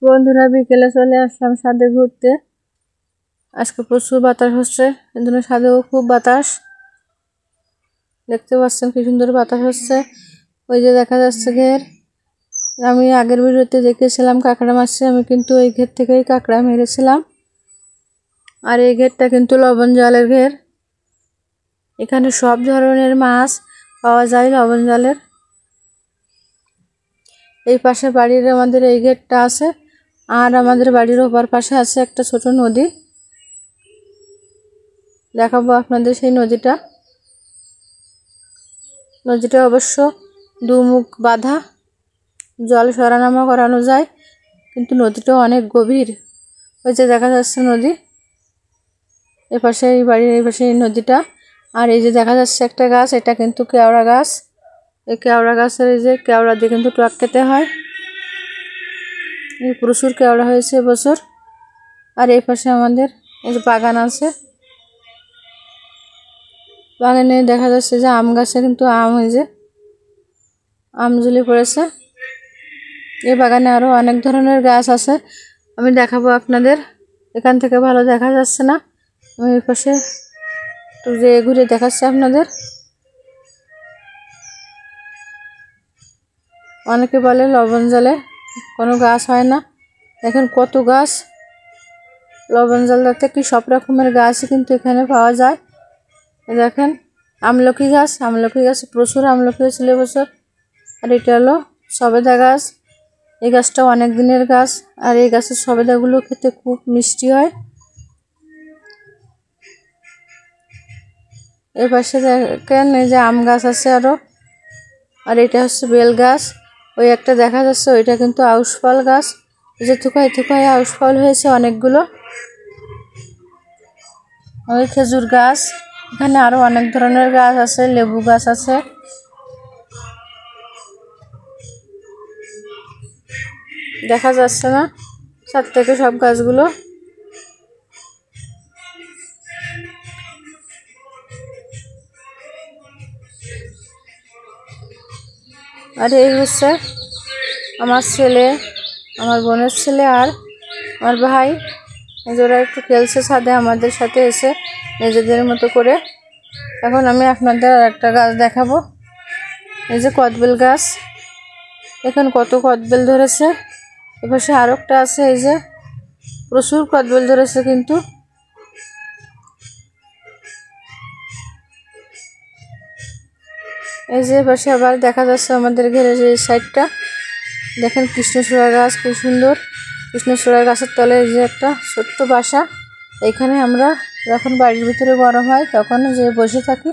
বন্ধুরা বিকেলে চলে আসলাম ছাদে ঘুরতে। আজকে প্রচুর বাতাস হচ্ছে, কিন্তু ছাদেও খুব বাতাস। দেখতে পাচ্ছেন কি সুন্দর বাতাস হচ্ছে। ওই যে দেখা যাচ্ছে ঘের। আমি আগের ভিডিওতে দেখেছিলাম কাঁকড়া মারছে, আমি কিন্তু ওই ঘের থেকেই কাঁকড়া মেরেছিলাম। আর এই ঘেরটা কিন্তু লবণ জলের ঘের। এখানে সব ধরনের মাছ পাওয়া যায় লবণ জলের। এই পাশে বাড়ির আমাদের এই ঘেরটা আছে, আর আমাদের বাড়ির ওপার পাশে আছে একটা ছোট নদী। দেখাবো আপনাদের সেই নদীটা। নদীটা অবশ্য দুমুখ বাঁধা, জল সরানামা করানো যায়, কিন্তু নদীটা অনেক গভীর। ওই যে দেখা যাচ্ছে নদী, এপাশে এই বাড়ির এই পাশে এই নদীটা। আর এই যে দেখা যাচ্ছে একটা গাছ, এটা কিন্তু কেওড়া গাছ। এই কেওড়া গাছের এই যে কেওড়া দিয়ে কিন্তু টক খেতে হয়। এই প্রচুর কেওড়া হয়েছে এবছর। আর এই পাশে আমাদের এই যে বাগান আছে, বাগানে দেখা যাচ্ছে যে আম গাছে কিন্তু আম, এই যে আম ঝুলি পড়েছে। এই বাগানে আরো অনেক ধরনের গাছ আছে, আমি দেখাবো আপনাদের। এখান থেকে ভালো দেখা যাচ্ছে না, আমি এই পাশে একটু ঘুরে দেখাচ্ছি আপনাদের। অনেকে বলে লবণ জলে কোনো গাছ হয় না, দেখেন কত গাছ। লবণ জলটাতে কি সব রকমের গাছই কিন্তু এখানে পাওয়া যায়। দেখেন আমলকি গাছে প্রচুর আমলকি হয়েছিল এবছর। আর এটা হলো সবেদা গাছ। এই গাছটা অনেক দিনের গাছ, আর এই গাছের সবেদাগুলো খেতে খুব মিষ্টি হয়। এই পাশে দেখেন এই যে আম গাছ আছে আরো। আর এটা হচ্ছে বেল গাছ। ওই একটা দেখা যাচ্ছে, ওইটা কিন্তু আউশ ফল গাছ। এই যে থুকায় থুকায় আউশ ফল হয়েছে অনেকগুলো। ওই খেজুর গাছ। এখানে আরো অনেক ধরনের গাছ আছে, লেবু গাছ আছে। দেখা যাচ্ছে না ছাদ থেকে সব গাছগুলো। আর এই হচ্ছে আমার ছেলে, আমার বোনের ছেলে আর আমার ভাই। ওরা একটু খেলছে ছাদে আমাদের সাথে এসে নিজেদের মতো করে। এখন আমি আপনাদের একটা গাছ দেখাবো, এই যে কদবেল গাছ। এখন কত কদবেল ধরেছে। এপাশে আরো একটা আছে, এই যে প্রচুর কদবেল ধরেছে কিন্তু। এই যে পাশে আবার দেখা যাচ্ছে আমাদের ঘেরের এই সাইডটা। দেখেন কৃষ্ণচূড়া গাছ কি সুন্দর। কৃষ্ণচূড়া গাছের তলে এই যে একটা ছোট্ট বাসা। এখানে আমরা যখন বাড়ির ভিতরে গরম হয় তখন যে বসে থাকি।